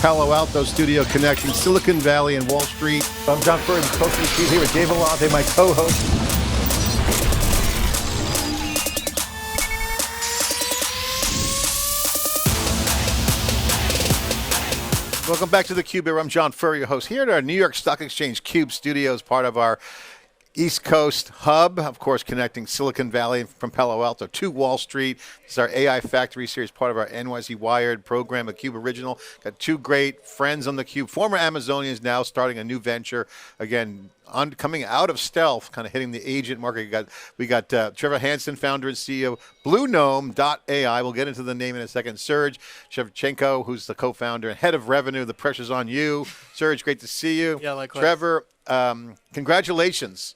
Palo Alto studio connecting Silicon Valley and Wall Street. I'm John Furrier, host of theCUBE here with Dave Vellante, my co-host. Welcome back to theCUBE. I'm John Furrier, your host, here at our New York Stock Exchange CUBE studios, part of our East Coast hub, of course, connecting Silicon Valley from Palo Alto to Wall Street. This is our AI Factory Series, part of our NYSE Wired program, a CUBE original. Got two great friends on theCUBE, former Amazonians now starting a new venture. Again, coming out of stealth, kind of hitting the agent market. We got Trevor Hansen, founder and CEO, Blunom.ai. We'll get into the name in a second. Serge, Shevchenko, who's the co-founder and head of revenue. The pressure's on you. Serge, great to see you. Yeah, likewise. Trevor, congratulations.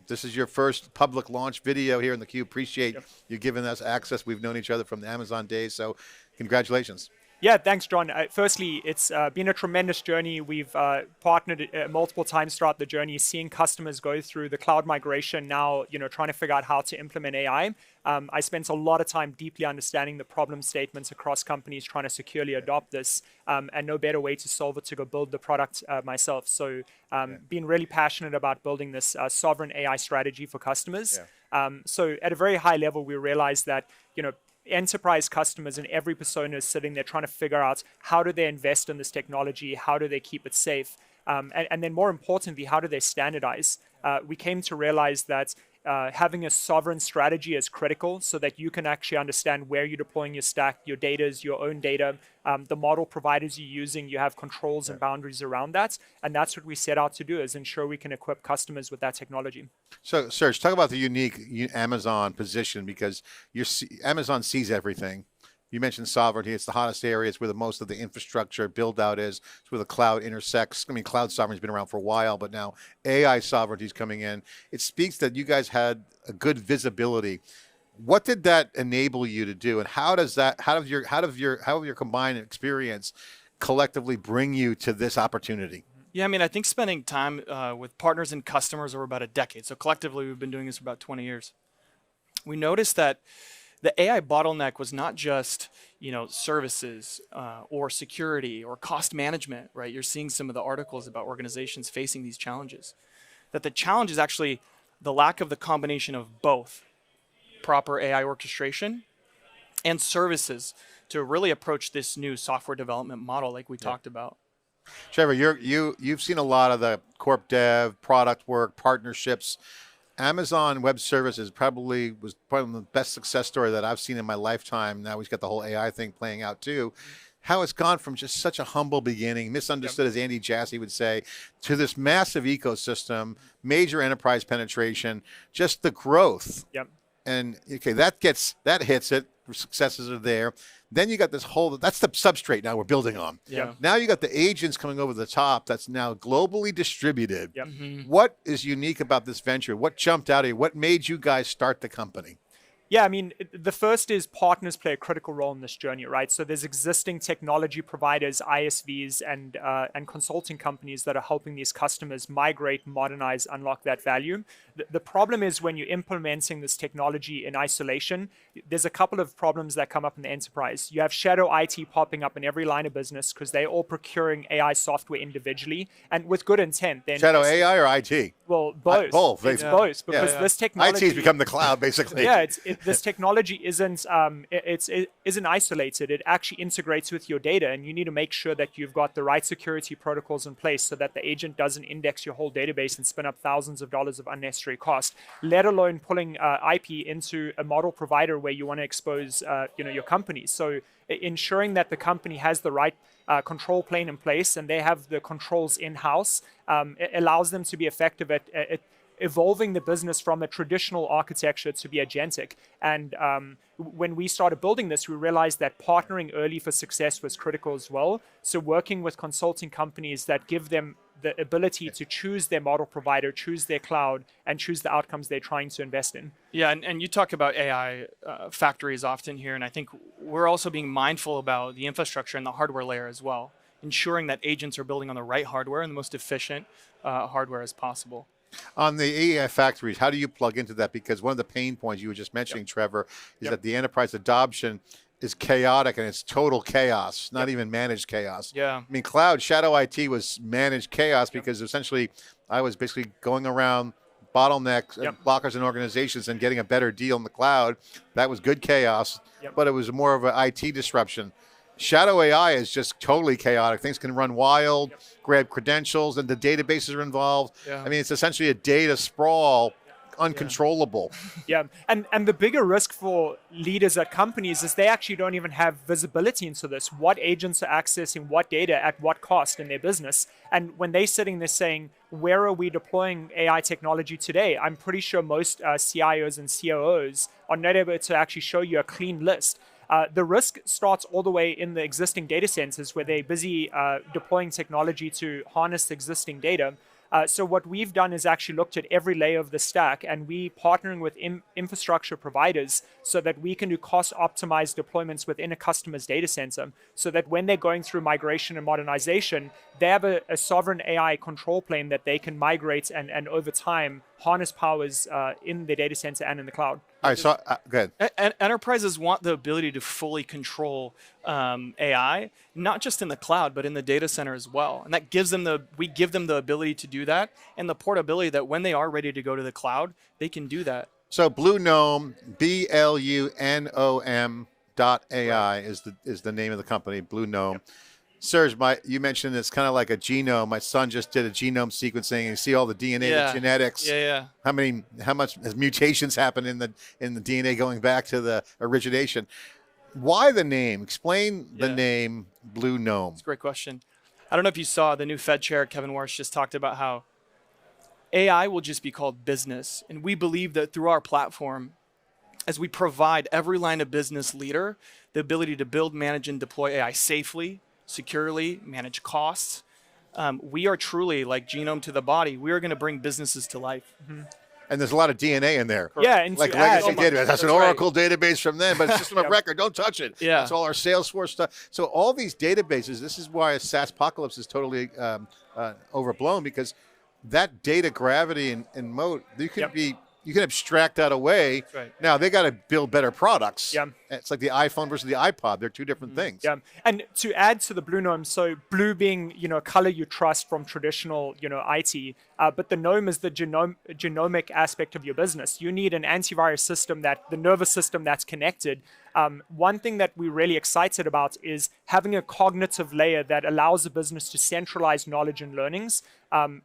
This is your first public launch video here in theCUBE. Appreciate you giving us access. We've known each other from the Amazon days, so congratulations. Yeah, thanks, John. Firstly, it's been a tremendous journey. We've partnered multiple times throughout the journey, seeing customers go through the cloud migration now, trying to figure out how to implement AI. I spent a lot of time deeply understanding the problem statements across companies trying to securely adopt this, and no better way to solve it to go build the product myself. So being really passionate about building this sovereign AI strategy for customers. So at a very high level, we realized that, enterprise customers and every persona is sitting there trying to figure out how do they invest in this technology, how do they keep it safe, and then more importantly, how do they standardize? We came to realize that having a sovereign strategy is critical so that you can actually understand where you're deploying your stack, your data is your own data, the model providers you're using, you have controls and boundaries around that, and that's what we set out to do, is ensure we can equip customers with that technology. So, Serge, talk about the unique Amazon position, because Amazon sees everything. You mentioned sovereignty. It's the hottest area. It's where most of the infrastructure build out is. It's where the cloud intersects. I mean, cloud sovereignty's been around for a while, but now AI sovereignty is coming in. It speaks that you guys had a good visibility. What did that enable you to do, and how does your combined experience collectively bring you to this opportunity? Yeah, I mean, I think spending time with partners and customers over about a decade. So collectively, we've been doing this for about 20 years. We noticed that the AI bottleneck was not just, services or security or cost management, right? You're seeing some of the articles about organizations facing these challenges. That the challenge is actually the lack of the combination of both proper AI orchestration and services to really approach this new software development model like we talked about. Trevor, you've seen a lot of the corp dev, product work, partnerships. Amazon Web Services probably was the best success story that I've seen in my lifetime. Now we've got the whole AI thing playing out too. How it's gone from just such a humble beginning, misunderstood as Andy Jassy would say, to this massive ecosystem, major enterprise penetration, just the growth. And okay, that hits it, successes are there. Then you got this whole, that's the substrate now we're building on. Now you got the agents coming over the top that's now globally distributed. What is unique about this venture? What jumped out at you? What made you guys start the company? Yeah, I mean, the first is partners play a critical role in this journey, right? So there's existing technology providers, ISVs, and consulting companies that are helping these customers migrate, modernize, unlock that value. The problem is when you're implementing this technology in isolation, there's a couple of problems that come up in the enterprise. You have shadow IT popping up in every line of business because they're all procuring AI software individually and with good intent. Then shadow AI or IT? Well, both. Both. It's both, because this technology... IT's become the cloud, basically. Yeah, this technology isn't isolated. It actually integrates with your data, and you need to make sure that you've got the right security protocols in place so that the agent doesn't index your whole database and spin up thousands of dollars of unnecessary cost, let alone pulling IP into a model provider where you want to expose your company. So ensuring that the company has the right control plane in place and they have the controls in-house, it allows them to be effective at evolving the business from a traditional architecture to be agentic. And when we started building this, we realized that partnering early for success was critical as well. So working with consulting companies that give them the ability to choose their model provider, choose their cloud, and choose the outcomes they're trying to invest in. Yeah, and you talk about AI factories often here, and I think we're also being mindful about the infrastructure and the hardware layer as well, ensuring that agents are building on the right hardware and the most efficient hardware as possible. On the AI factories, how do you plug into that? Because one of the pain points you were just mentioning, Trevor, is that the enterprise adoption is chaotic, and it's total chaos, not even managed chaos. Yeah. I mean, cloud shadow IT was managed chaos because essentially I was basically going around bottlenecks and blockers and organizations and getting a better deal in the cloud. That was good chaos, but it was more of an IT disruption. Shadow AI is just totally chaotic. Things can run wild, grab credentials, and the databases are involved. I mean, it's essentially a data sprawl, uncontrollable. And the bigger risk for leaders at companies is they actually don't even have visibility into this. What agents are accessing what data at what cost in their business. And when they're sitting there saying, where are we deploying AI technology today? I'm pretty sure most CIOs and COOs are not able to actually show you a clean list. The risk starts all the way in the existing data centers where they're busy deploying technology to harness existing data. So what we've done is actually looked at every layer of the stack, and we partnering with infrastructure providers so that we can do cost optimized deployments within a customer's data center, so that when they're going through migration and modernization, they have a sovereign AI control plane that they can migrate and over time harness powers in the data center and in the cloud. All right, so go ahead. Enterprises want the ability to fully control AI, not just in the cloud, but in the data center as well. And that gives them we give them the ability to do that and the portability that when they are ready to go to the cloud, they can do that. So Blunom, BLUNOM.ai is the name of the company, Blunom. Serge, you mentioned it's kind of like a genome. My son just did a genome sequencing, and you see all the DNA, the genetics. How much has mutations happened in the DNA going back to the origination? Why the name? Explain the name Blunom. That's a great question. I don't know if you saw the new Fed chair, Kevin Warsh, just talked about how AI will just be called business. And we believe that through our platform, as we provide every line of business leader the ability to build, manage, and deploy AI safely, securely, manage costs, we are truly like genome to the body. We are going to bring businesses to life. And there's a lot of DNA in there. And like legacy database. That's an Oracle database from them, but it's system of record. Don't touch it. That's all our Salesforce stuff. So all these databases, this is why a SaaS apocalypse is totally overblown, because that data gravity and moat, you can abstract that away. Now they got to build better products. It's like the iPhone versus the iPod. They're two different things. And to add to the Blunom, so blue being a color you trust from traditional IT, but the gnome is the genomic aspect of your business. You need an antivirus system, the nervous system that's connected. One thing that we're really excited about is having a cognitive layer that allows the business to centralize knowledge and learnings.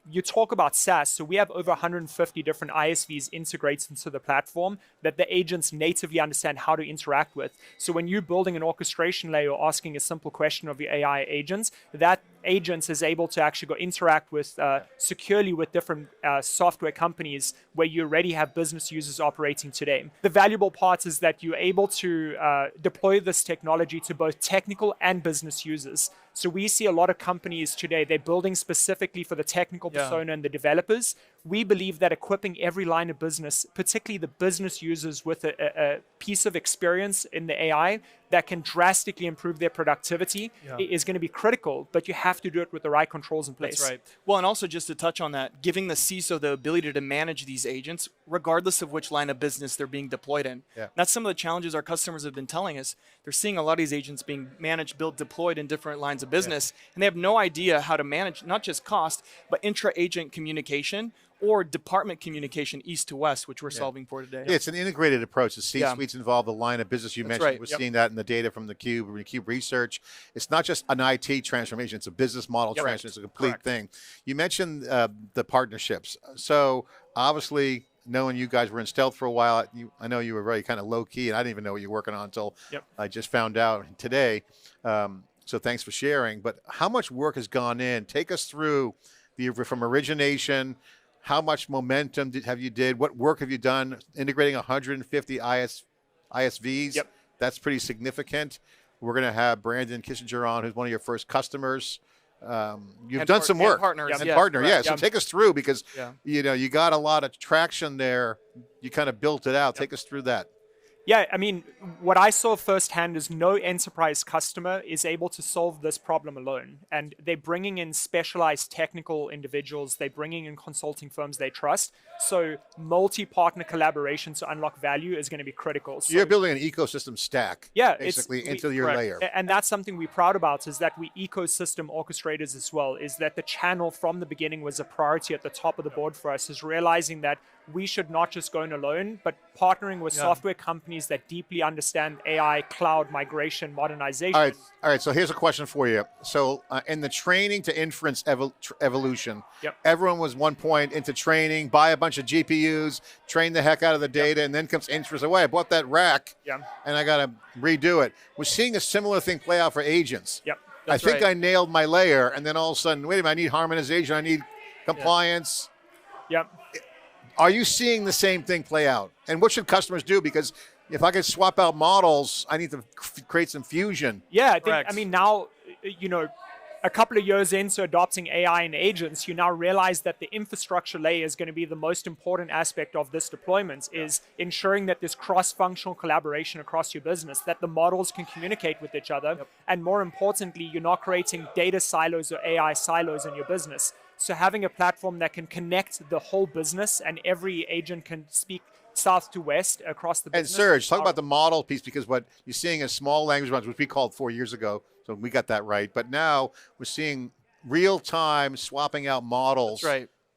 You talk about SaaS, so we have over 150 different ISVs integrated into the platform that the agents natively understand how to interact with. So when you're building an orchestration layer or asking a simple question of your AI agents, that agent is able to actually go interact with securely with different software companies where you already have business users operating today. The valuable part is that you're able to deploy this technology to both technical and business users. So we see a lot of companies today, they're building specifically for the technical persona and the developers. We believe that equipping every line of business, particularly the business users, with a piece of experience in the AI that can drastically improve their productivity is going to be critical, but you have to do it with the right controls in place. That's right. Well, and also just to touch on that, giving the CISO the ability to manage these agents, regardless of which line of business they're being deployed in. That's some of the challenges our customers have been telling us. They're seeing a lot of these agents being managed, built, deployed in different lines of business, and they have no idea how to manage not just cost, but intra-agent communication or department communication east to west, which we're solving for today. It's an integrated approach. The C-suites involved, the line of business you mentioned. We're seeing that in the data from theCUBE research. It's not just an IT transformation, it's a business model transformation. It's a complete thing. You mentioned the partnerships. So obviously, knowing you guys were in stealth for a while, I know you were very kind of low key, and I didn't even know what you were working on until I just found out today. So thanks for sharing. But how much work has gone in? Take us through from origination. How much momentum have you did? What work have you done integrating 150 ISVs? That's pretty significant. We're going to have Brandon Kissinger on, who's one of your first customers. You've done some work. Partners. So take us through, because you got a lot of traction there. You kind of built it out. Take us through that. Yeah, I mean, what I saw firsthand is no enterprise customer is able to solve this problem alone. And they're bringing in specialized technical individuals, they're bringing in consulting firms they trust. So multi-partner collaboration to unlock value is going to be critical. So you're building an ecosystem stack, yeah, basically, into your layer. And that's something we're proud about, is that we ecosystem orchestrators as well, is that the channel from the beginning was a priority at the top of the board for us, is realizing that we should not just go in alone, but partnering with software companies that deeply understand AI, cloud, migration, modernization. All right. So here's a question for you. So in the training to inference evolution, everyone was one point into training, buy a bunch of GPUs, train the heck out of the data, and then comes inference. Oh, I bought that rack, and I got to redo it. We're seeing a similar thing play out for agents. I think I nailed my layer, and then all of a sudden, wait a minute, I need harmonization, I need compliance. Are you seeing the same thing play out? And what should customers do? Because if I could swap out models, I need to create some fusion. Yeah, I mean, now, you know, a couple of years into adopting AI and agents, you now realize that the infrastructure layer is going to be the most important aspect of this deployment, is ensuring that there's cross-functional collaboration across your business, that the models can communicate with each other, and more importantly, you're not creating data silos or AI silos in your business. So having a platform that can connect the whole business and every agent can speak south to west across the business. And Serge, talk about the model piece, because what you're seeing is small language models, which we called 4 years ago, so we got that right. But now we're seeing real-time swapping out models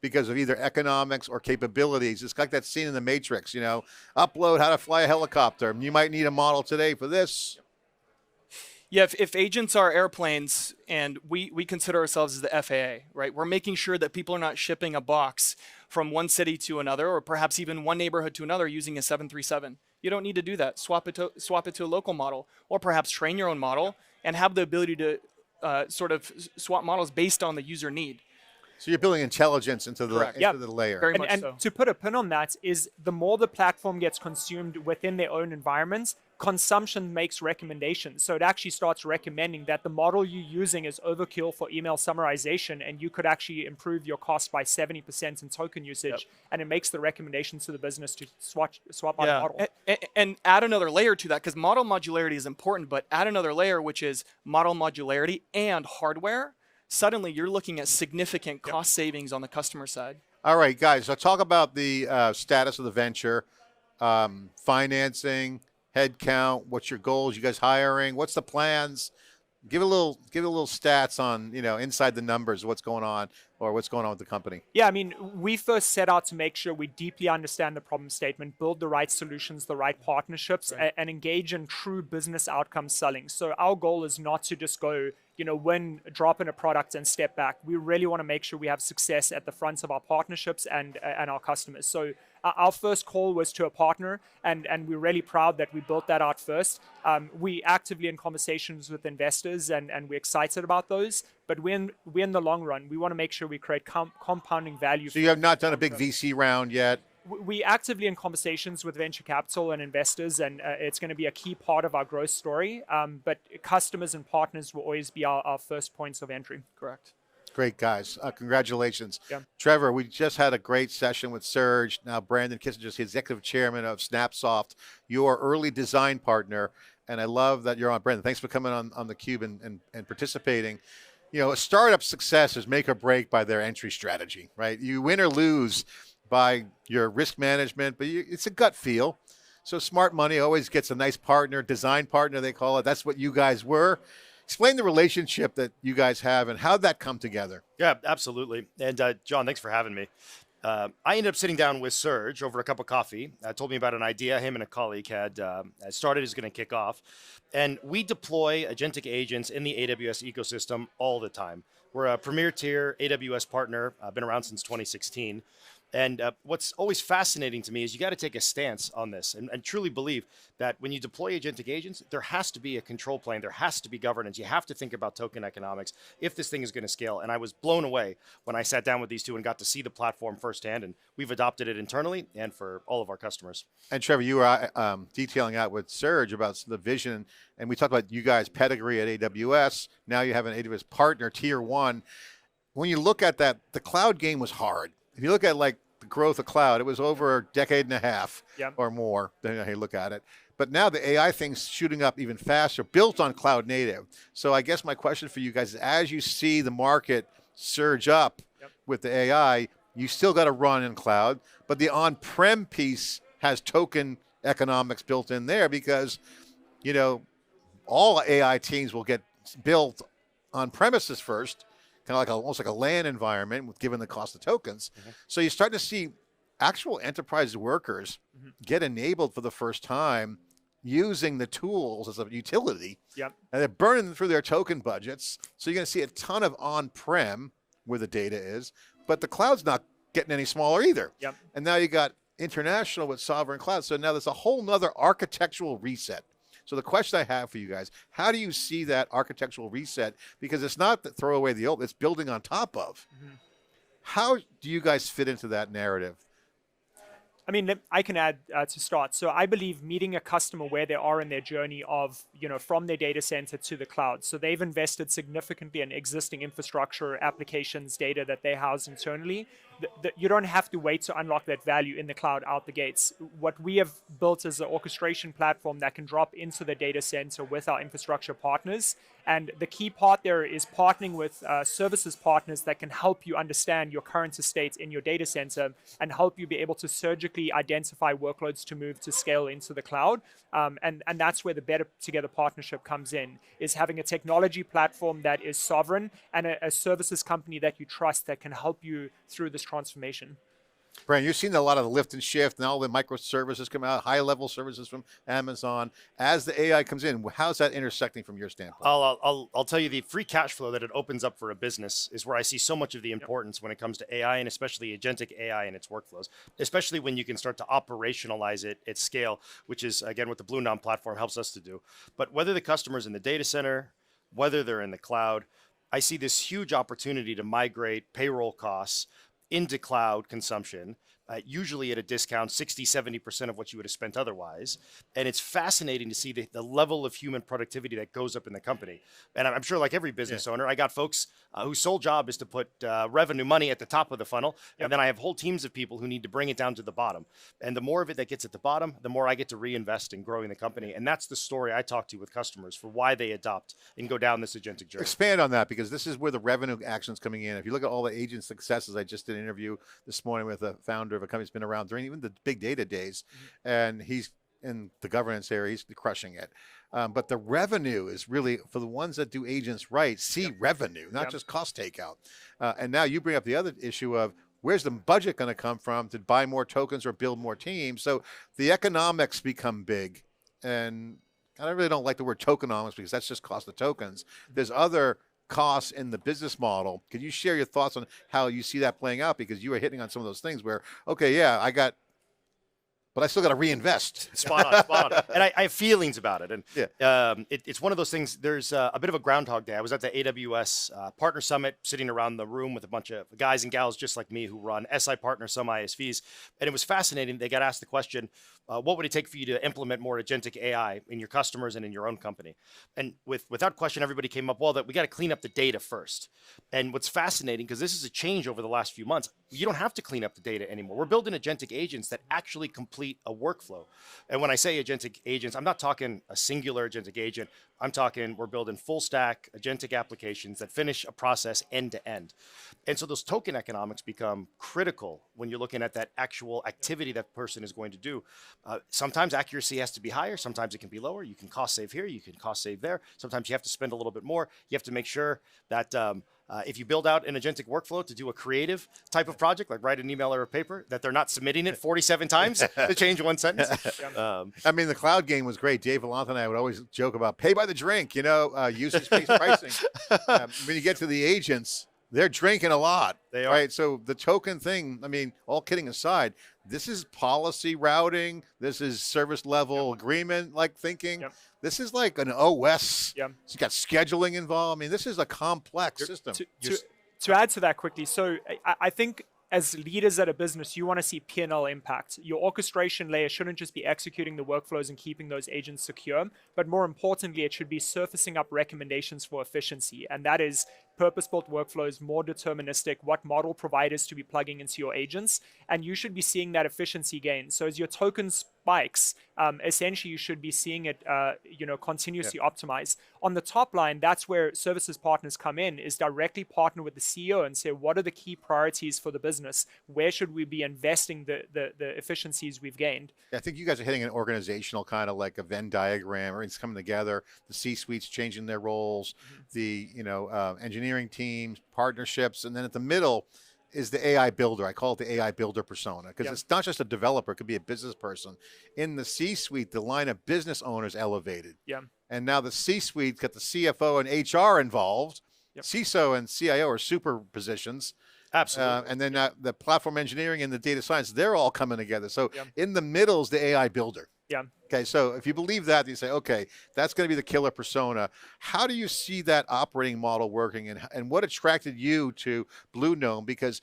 because of either economics or capabilities. It's like that scene in The Matrix, you know, upload how to fly a helicopter. You might need a model today for this. Yeah, if agents are airplanes, and we consider ourselves as the FAA, right? We're making sure that people are not shipping a box from one city to another, or perhaps even one neighborhood to another using a 737. You don't need to do that. Swap it to a local model, or perhaps train your own model and have the ability to sort of swap models based on the user need. So you're building intelligence into the layer. Very much and so. To put a pin on that, is the more the platform gets consumed within their own environments, consumption makes recommendations. So it actually starts recommending that the model you're using is overkill for email summarization, and you could actually improve your cost by 70% in token usage. And it makes the recommendations to the business to swap out a model. And add another layer to that, because model modularity is important, but add another layer, which is model modularity and hardware. Suddenly you're looking at significant cost savings on the customer side. All right, guys, so talk about the status of the venture, financing, headcount, what's your goals, you guys hiring, what's the plans? Give a little stats on, you know, inside the numbers, what's going on with the company. Yeah, I mean, we first set out to make sure we deeply understand the problem statement, build the right solutions, the right partnerships, and engage in true business outcome selling. So our goal is not to just go, you know, drop in a product and step back. We really want to make sure we have success at the front of our partnerships and our customers. So our first call was to a partner, and we're really proud that we built that out first. We actively in conversations with investors, and we're excited about those. But we're in the long run. We want to make sure we create compounding value. So you have not done a big VC round yet? We actively in conversations with venture capital and investors, and it's going to be a key part of our growth story. But customers and partners will always be our first points of entry. Correct. Great, guys. Congratulations. Yeah. Trevor, we just had a great session with Serge. Now Brandon Kissinger's the executive chairman of Snapsoft, your early design partner. And I love that you're on. Brandon, thanks for coming on theCUBE and participating. You know, a startup success is make or break by their entry strategy, right? You win or lose by your risk management, but it's a gut feel. So smart money always gets a nice partner, design partner they call it. That's what you guys were. Explain the relationship that you guys have and how'd that come together? Yeah, absolutely. And John, thanks for having me. I ended up sitting down with Serge over a cup of coffee. Told me about an idea him and a colleague had started, is going to kick off. And we deploy agentic agents in the AWS ecosystem all the time. We're a premier tier AWS partner, been around since 2016. And what's always fascinating to me is you got to take a stance on this and truly believe that when you deploy agentic agents, there has to be a control plane. There has to be governance. You have to think about token economics if this thing is going to scale. And I was blown away when I sat down with these two and got to see the platform firsthand. And we've adopted it internally and for all of our customers. And Trevor, you were detailing out with Serge about the vision. And we talked about you guys' pedigree at AWS. Now you have an AWS partner, tier one. When you look at that, the cloud game was hard. If you look at like the growth of cloud, it was over a decade and a half Yep. or more, depending on how you look at it. But now the AI thing's shooting up even faster, built on cloud native. So I guess my question for you guys is, as you see the market surge up with the AI, you still got to run in cloud, but the on-prem piece has token economics built in there because, you know, all AI teams will get built on premises first, kind of like almost like a LAN environment, with given the cost of tokens. So you're starting to see actual enterprise workers get enabled for the first time using the tools as a utility, Yep. and they're burning through their token budgets. So you're going to see a ton of on-prem where the data is, but the cloud's not getting any smaller either. Yep. And now you got international with sovereign cloud. So now there's a whole nother architectural reset. So the question I have for you guys, how do you see that architectural reset? Because it's not that throw away the old, it's building on top of. How do you guys fit into that narrative? I mean, I can add to start. So I believe meeting a customer where they are in their journey of, you know, from their data center to the cloud. So they've invested significantly in existing infrastructure, applications, data that they house internally. You don't have to wait to unlock that value in the cloud out the gates. What we have built is an orchestration platform that can drop into the data center with our infrastructure partners. And the key part there is partnering with services partners that can help you understand your current estate in your data center and help you be able to surgically identify workloads to move to scale into the cloud. And that's where the Better Together partnership comes in, is having a technology platform that is sovereign and a services company that you trust that can help you through this transformation. Brian, you've seen a lot of the lift and shift and all the microservices come out, high-level services from Amazon. As the AI comes in, how's that intersecting from your standpoint? I'll tell you, the free cash flow that it opens up for a business is where I see so much of the importance when it comes to AI, and especially agentic AI and its workflows, especially when you can start to operationalize it at scale, which is, again, what the Blunom platform helps us to do. But whether the customer's in the data center, whether they're in the cloud, I see this huge opportunity to migrate payroll costs into cloud consumption, usually at a discount, 60, 70% of what you would have spent otherwise. And it's fascinating to see the level of human productivity that goes up in the company. And I'm sure, like every business owner, I got folks whose sole job is to put revenue money at the top of the funnel. And then I have whole teams of people who need to bring it down to the bottom. And the more of it that gets at the bottom, the more I get to reinvest in growing the company. And that's the story I talk to with customers for why they adopt and go down this agentic journey. Expand on that, because this is where the revenue action's coming in. If you look at all the agent successes, I just did an interview this morning with a founder of a company that's been around during even the big data days, and he's in the governance area, he's crushing it. But the revenue is really, for the ones that do agents right, see revenue, not just cost takeout. And now you bring up the other issue of, where's the budget going to come from to buy more tokens or build more teams? So the economics become big. And I really don't like the word tokenomics, because that's just cost of tokens. There's other costs in the business model. Can you share your thoughts on how you see that playing out? Because you were hitting on some of those things where, okay, yeah, but I still got to reinvest. Spot on. And I have feelings about it. And it's one of those things, there's a bit of a Groundhog Day. I was at the AWS Partner Summit, sitting around the room with a bunch of guys and gals just like me who run SI partners, some ISVs. And it was fascinating. They got asked the question, what would it take for you to implement more agentic AI in your customers and in your own company? And without question, everybody came up, well, that we got to clean up the data first. And what's fascinating, because this is a change over the last few months, you don't have to clean up the data anymore. We're building agentic agents that actually complete a workflow. And when I say agentic agents, I'm not talking a singular agentic agent. I'm talking, we're building full stack agentic applications that finish a process end to end. And so those token economics become critical when you're looking at that actual activity that person is going to do. Sometimes accuracy has to be higher. Sometimes it can be lower. You can cost save here. You can cost save there. Sometimes you have to spend a little bit more. You have to make sure that if you build out an agentic workflow to do a creative type of project, like write an email or a paper, that they're not submitting it 47 times to change one sentence. I mean, the cloud game was great. Dave Vellante and I would always joke about pay by the drink, usage-based pricing. When you get to the agents, they're drinking a lot. They are. Right? So the token thing, I mean, all kidding aside, this is policy routing. This is service level agreement, like thinking. This is like an OS. It's got scheduling involved. I mean, this is a complex system. To add to that quickly, so I think as leaders at a business, you want to see P&L impact. Your orchestration layer shouldn't just be executing the workflows and keeping those agents secure, but more importantly, it should be surfacing up recommendations for efficiency. And that is purpose-built workflows, more deterministic, what model providers to be plugging into your agents, and you should be seeing that efficiency gain. So as your token spikes, essentially you should be seeing it continuously optimize. On the top line, that's where services partners come in, is directly partner with the CEO and say, what are the key priorities for the business? Where should we be investing the efficiencies we've gained? I think you guys are hitting an organizational kind of like a Venn diagram. Everything's coming together. The C-suite's changing their roles, the engineering teams, partnerships, and then at the middle is the AI builder. I call it the AI builder persona because it's not just a developer, it could be a business person. In the C-suite, the line of business owners elevated. And now the C-suite's got the CFO and HR involved. CISO and CIO are super positions. Absolutely. And then the platform engineering and the data science, they're all coming together. So in the middle is the AI builder. Okay, so if you believe that, you say, okay, that's going to be the killer persona. How do you see that operating model working, and what attracted you to Blunom? Because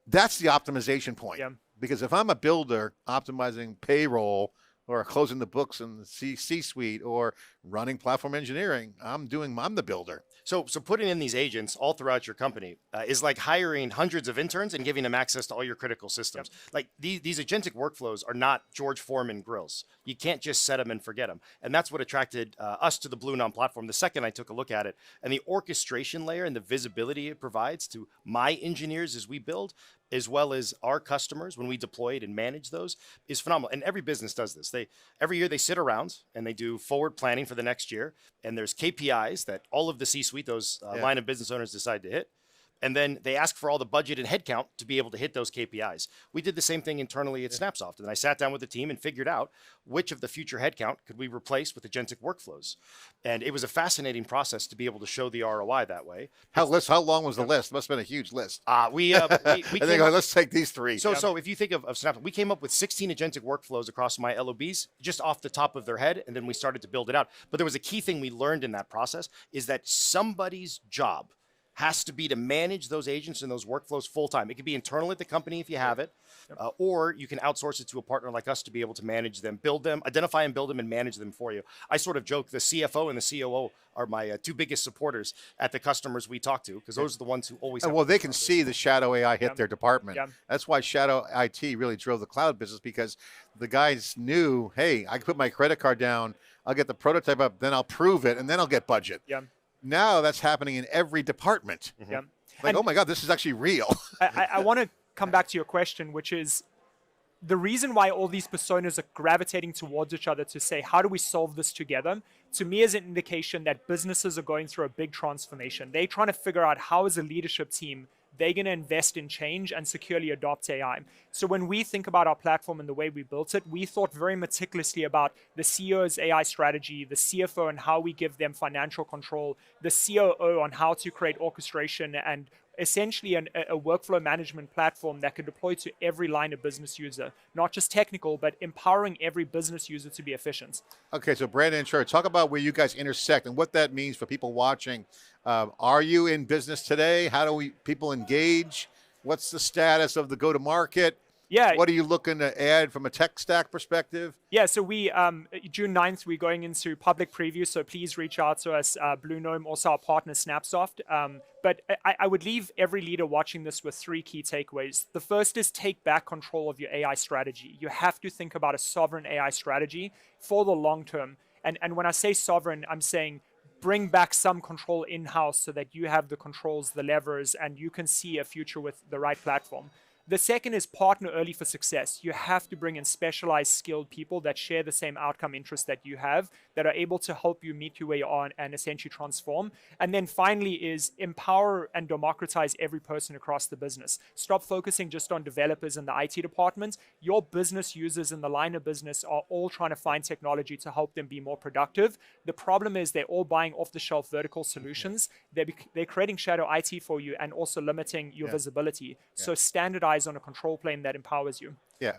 that's the optimization point. Because if I'm a builder optimizing payroll or closing the books in the C-suite or running platform engineering, I'm the builder. So putting in these agents all throughout your company is like hiring hundreds of interns and giving them access to all your critical systems. Like these agentic workflows are not George Foreman grills. You can't just set them and forget them. And that's what attracted us to the Blunom platform the second I took a look at it. And the orchestration layer and the visibility it provides to my engineers as we build, as well as our customers when we deploy it and manage those, is phenomenal. And every business does this. Every year they sit around and they do forward planning for the next year. And there's KPIs that all of the C-suite, those line of business owners decide to hit. And then they ask for all the budget and headcount to be able to hit those KPIs. We did the same thing internally at Snapsoft. And I sat down with the team and figured out which of the future headcount could we replace with agentic workflows. And it was a fascinating process to be able to show the ROI that way. How long was the list? Must have been a huge list. We let's take these three. So if you think of Snapsoft, we came up with 16 agentic workflows across my LOBs just off the top of their head. And then we started to build it out. But there was a key thing we learned in that process is that somebody's job has to be to manage those agents and those workflows full time. It could be internal at the company if you have it, or you can outsource it to a partner like us to be able to manage them, build them, identify and build them, and manage them for you. I sort of joke the CFO and the COO are my two biggest supporters at the customers we talk to, because those are the ones who always have well, they can see the shadow AI hit their department. That's why shadow IT really drove the cloud business, because the guys knew, hey, I can put my credit card down, I'll get the prototype up, then I'll prove it, and then I'll get budget. Now that's happening in every department. Like, oh my God, this is actually real. I want to come back to your question, which is the reason why all these personas are gravitating towards each other to say, how do we solve this together? To me, is an indication that businesses are going through a big transformation. They're trying to figure out how, as a leadership team, they're going to invest in change and securely adopt AI. So when we think about our platform and the way we built it, we thought very meticulously about the CEO's AI strategy, the CFO and how we give them financial control, the COO on how to create orchestration, and essentially a workflow management platform that can deploy to every line of business user, not just technical, but empowering every business user to be efficient. Okay, so Brandon and Serge, talk about where you guys intersect and what that means for people watching. Are you in business today? How do people engage? What's the status of the go-to-market? What are you looking to add from a tech stack perspective? So we, June 9th, we're going into public preview, so please reach out to us, Blunom, also our partner Snapsoft. But I would leave every leader watching this with three key takeaways. The first is take back control of your AI strategy. You have to think about a sovereign AI strategy for the long term. And when I say sovereign, I'm saying bring back some control in-house so that you have the controls, the levers, and you can see a future with the right platform. The second is partner early for success. You have to bring in specialized, skilled people that share the same outcome interests that you have, that are able to help you meet you where you are and essentially transform. And then finally is empower and democratize every person across the business. Stop focusing just on developers in the IT department. Your business users in the line of business are all trying to find technology to help them be more productive. The problem is they're all buying off-the-shelf vertical solutions. They're creating shadow IT for you and also limiting your visibility. So standardize on a control plane that empowers you.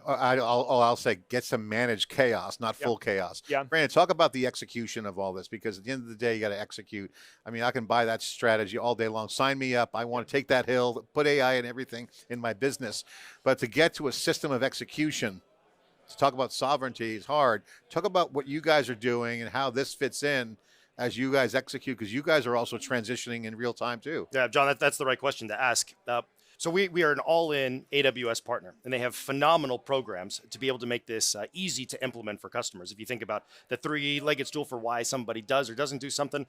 I'll say get some managed chaos, not full chaos. Brandon, talk about the execution of all this, because at the end of the day, you got to execute. I mean, I can buy that strategy all day long. Sign me up. I want to take that hill, put AI and everything in my business. But to get to a system of execution, to talk about sovereignty is hard. Talk about what you guys are doing and how this fits in as you guys execute? Because you guys are also transitioning in real time too. Yeah, John, that's the right question to ask. So we are an all-in AWS partner, and they have phenomenal programs to be able to make this easy to implement for customers. If you think about the three-legged stool for why somebody does or doesn't do something,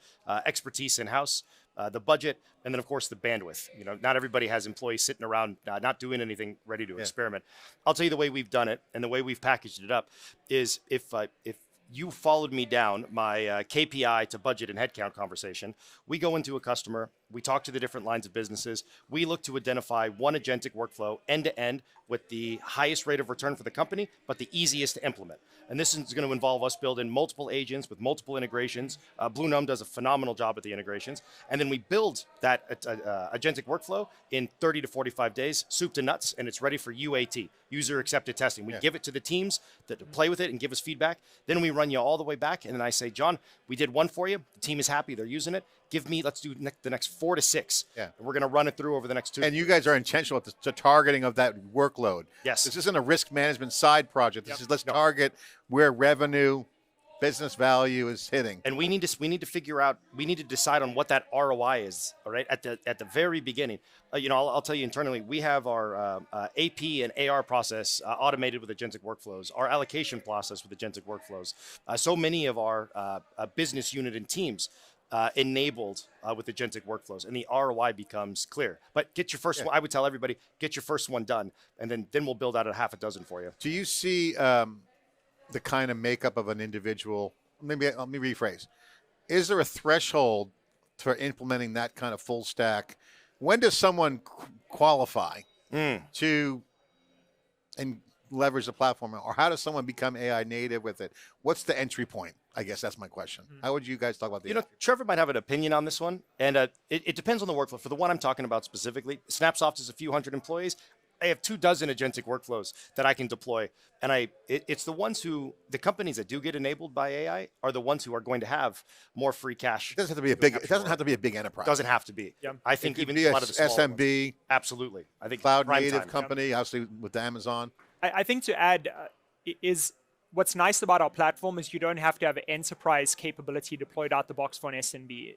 expertise in-house, the budget, and then of course the bandwidth. You know, not everybody has employees sitting around not doing anything, ready to experiment. I'll tell you the way we've done it and the way we've packaged it up is if you followed me down my KPI to budget and headcount conversation, we go into a customer, we talk to the different lines of businesses, we look to identify one agentic workflow end to end with the highest rate of return for the company, but the easiest to implement. And this is going to involve us building multiple agents with multiple integrations. Blunom does a phenomenal job at the integrations. And then we build that agentic workflow in 30 to 45 days, soup to nuts, and it's ready for UAT, user accepted testing. We give it to the teams that play with it and give us feedback. Then we run you all the way back, and then I say, John, we did one for you. The team is happy. They're using it. Let's do the next 4 to 6. Yeah. And we're going to run it through over the next 2. And you guys are intentional with the targeting of that workload. Yes. This isn't a risk management side project. This is let's target where revenue, business value is hitting. And we need to figure out, we need to decide on what that ROI is, all right, at the very beginning. I'll tell you internally, we have our AP and AR process automated with agentic workflows, our allocation process with agentic workflows. So many of our business unit and teams enabled with agentic workflows, and the ROI becomes clear. But get your first one. I would tell everybody, get your first one done, and then we'll build out a half a dozen for you. Do you see the kind of makeup of an individual? Maybe let me rephrase. Is there a threshold for implementing that kind of full stack? When does someone qualify to and leverage the platform, or how does someone become AI native with it? What's the entry point? I guess that's my question. How would you guys talk about the Trevor might have an opinion on this one, and it depends on the workflow. For the one I'm talking about specifically, Snapsoft is a few hundred employees. I have 24 agentic workflows that I can deploy, and it's the ones the companies that do get enabled by AI are the ones who are going to have more free cash. It doesn't have to be a big. It doesn't have to be a big enterprise. Doesn't have to be. Yeah. I think even be a lot of the small SMB, ones. Absolutely. I think cloud prime native time. company, obviously with Amazon. I think to add is what's nice about our platform is you don't have to have an enterprise capability deployed out the box for an SMB.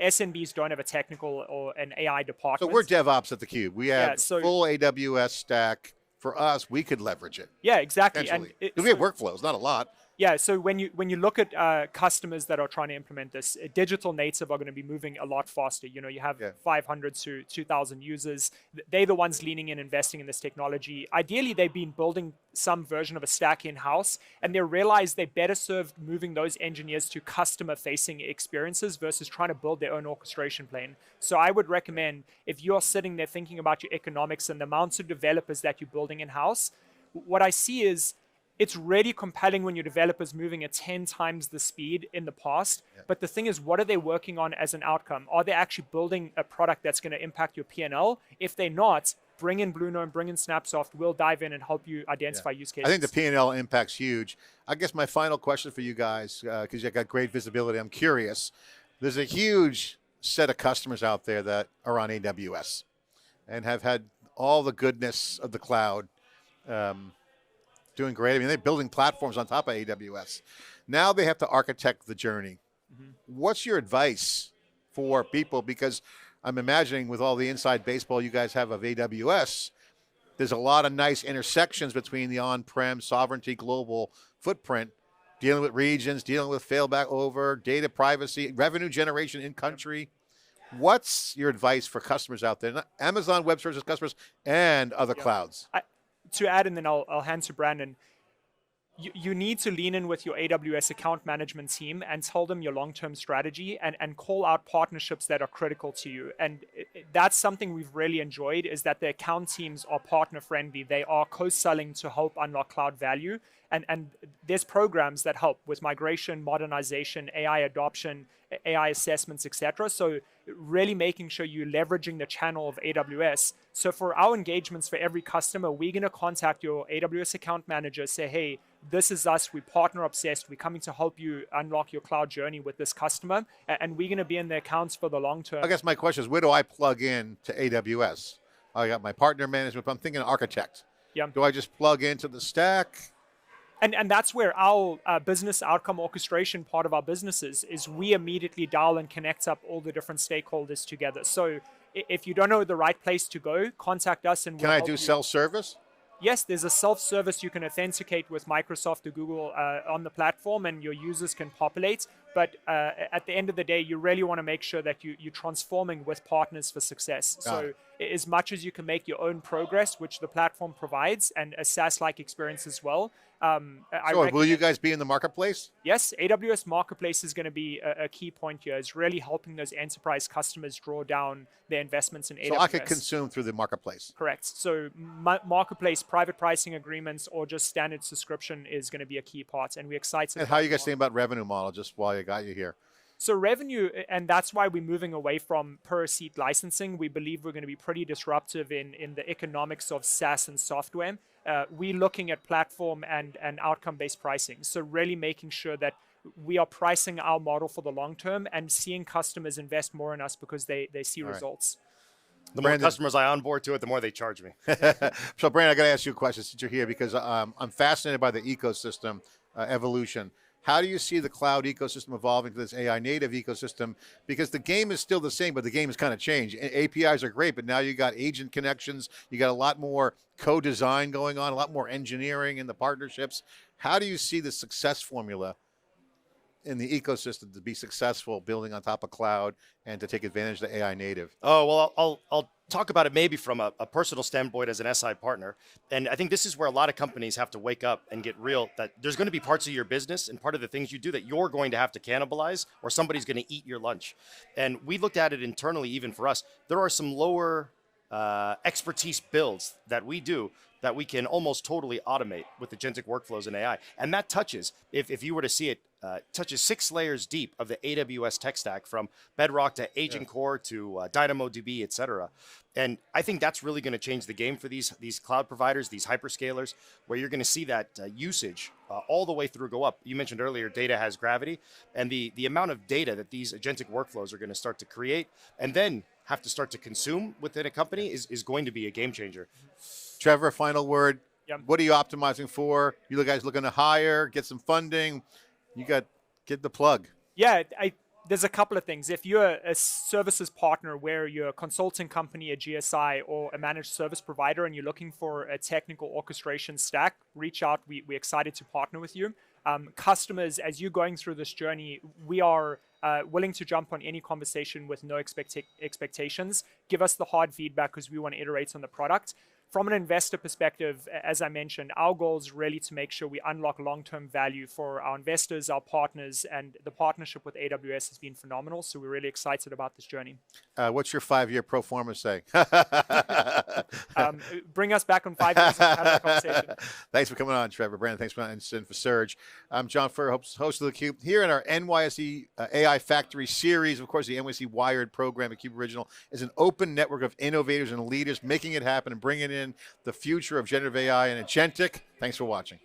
SMBs don't have a technical or an AI department. So we're DevOps at theCUBE. We have full AWS stack. For us, we could leverage it. Yeah, exactly. And we have workflows, not a lot. Yeah, so when you look at customers that are trying to implement this, digital native are going to be moving a lot faster. You have 500 to 2,000 users. They're the ones leaning in, investing in this technology. Ideally, they've been building some version of a stack in-house, and they realize they're better served moving those engineers to customer-facing experiences versus trying to build their own orchestration plane. So I would recommend, if you're sitting there thinking about your economics and the amounts of developers that you're building in-house, what I see is it's really compelling when your developers moving at 10 times the speed in the past. But the thing is, what are they working on as an outcome? Are they actually building a product that's going to impact your P&L? If they're not, bring in Blunom, bring in Snapsoft. We'll dive in and help you identify use cases. I think the P&L impact's huge. I guess my final question for you guys, because you've got great visibility, I'm curious. There's a huge set of customers out there that are on AWS and have had all the goodness of the cloud. Doing great. I mean, they're building platforms on top of AWS. Now they have to architect the journey. What's your advice for people? Because I'm imagining with all the inside baseball you guys have of AWS, there's a lot of nice intersections between the on-prem, sovereignty, global footprint, dealing with regions, dealing with failback over, data privacy, revenue generation in country. What's your advice for customers out there? Amazon Web Services customers and other clouds. To add, and then I'll hand to Brandon, you need to lean in with your AWS account management team and tell them your long-term strategy and call out partnerships that are critical to you. And that's something we've really enjoyed, is that the account teams are partner-friendly. They are co-selling to help unlock cloud value. And there's programs that help with migration, modernization, AI adoption, AI assessments, etc. So really making sure you're leveraging the channel of AWS. So for our engagements for every customer, we're going to contact your AWS account manager, say, hey, this is us, we partner obsessed, we're coming to help you unlock your cloud journey with this customer, and we're going to be in the accounts for the long term. I guess my question is, where do I plug in to AWS? I got my partner management, but I'm thinking architect. Yeah. Do I just plug into the stack? And that's where our business outcome orchestration part of our business is we immediately dial and connect up all the different stakeholders together. So if you don't know the right place to go, contact us and Can we'll I help do you. self-service? Yes, there's a self-service. You can authenticate with Microsoft or Google on the platform, and your users can populate. But at the end of the day, you really want to make sure that you're transforming with partners for success. So as much as you can make your own progress, which the platform provides, and a SaaS-like experience as well. So will you guys be in the marketplace? Yes, AWS Marketplace is going to be a key point here. It's really helping those enterprise customers draw down their investments in AWS. So I could consume through the marketplace. Correct. So marketplace, private pricing agreements, or just standard subscription is going to be a key part, and we're excited. And how are you guys thinking about revenue model, just while I got you here? So revenue, and that's why we're moving away from per seat licensing. We believe we're going to be pretty disruptive in the economics of SaaS and software. We're looking at platform and outcome-based pricing. So really making sure that we are pricing our model for the long term and seeing customers invest more in us because they see results. The more customers I onboard to it, the more they charge me. So Brandon, I got to ask you a question since you're here, because I'm fascinated by the ecosystem evolution. How do you see the cloud ecosystem evolving to this AI native ecosystem? Because the game is still the same, but the game has kind of changed. APIs are great, but now you got agent connections. You got a lot more co-design going on, a lot more engineering in the partnerships. How do you see the success formula in the ecosystem to be successful building on top of cloud and to take advantage of the AI native? Oh, well, I'll talk about it maybe from a personal standpoint as an SI partner. And I think this is where a lot of companies have to wake up and get real, that there's going to be parts of your business and part of the things you do that you're going to have to cannibalize, or somebody's going to eat your lunch. And we looked at it internally, even for us. There are some lower expertise builds that we do that we can almost totally automate with agentic workflows and AI. And that touches, if you were to see it, touches 6 layers deep of the AWS tech stack, from Bedrock to Agent Core to DynamoDB, et cetera. And I think that's really going to change the game for these cloud providers, these hyperscalers, where you're going to see that usage all the way through go up. You mentioned earlier, data has gravity, and the amount of data that these agentic workflows are going to start to create and then have to start to consume within a company is going to be a game changer. Trevor, final word. Yep. What are you optimizing for? You guys looking to hire, get some funding? Get the plug. Yeah, there's a couple of things. If you're a services partner where you're a consulting company, a GSI, or a managed service provider, and you're looking for a technical orchestration stack, reach out. We're excited to partner with you. Customers, as you're going through this journey, we are willing to jump on any conversation with no expectations. Give us the hard feedback because we want to iterate on the product. From an investor perspective, as I mentioned, our goal is really to make sure we unlock long-term value for our investors, our partners, and the partnership with AWS has been phenomenal. So we're really excited about this journey. What's your 5-year pro forma say? Bring us back on 5 years and have that conversation. Thanks for coming on, Trevor. Brandon, thanks for coming on. And for Serge. I'm John Furr, host of theCUBE, here in our NYSE AI Factory series. Of course, the NYSE Wired program, theCUBE Original, is an open network of innovators and leaders making it happen and bringing in the future of generative AI and agentic. Thanks for watching.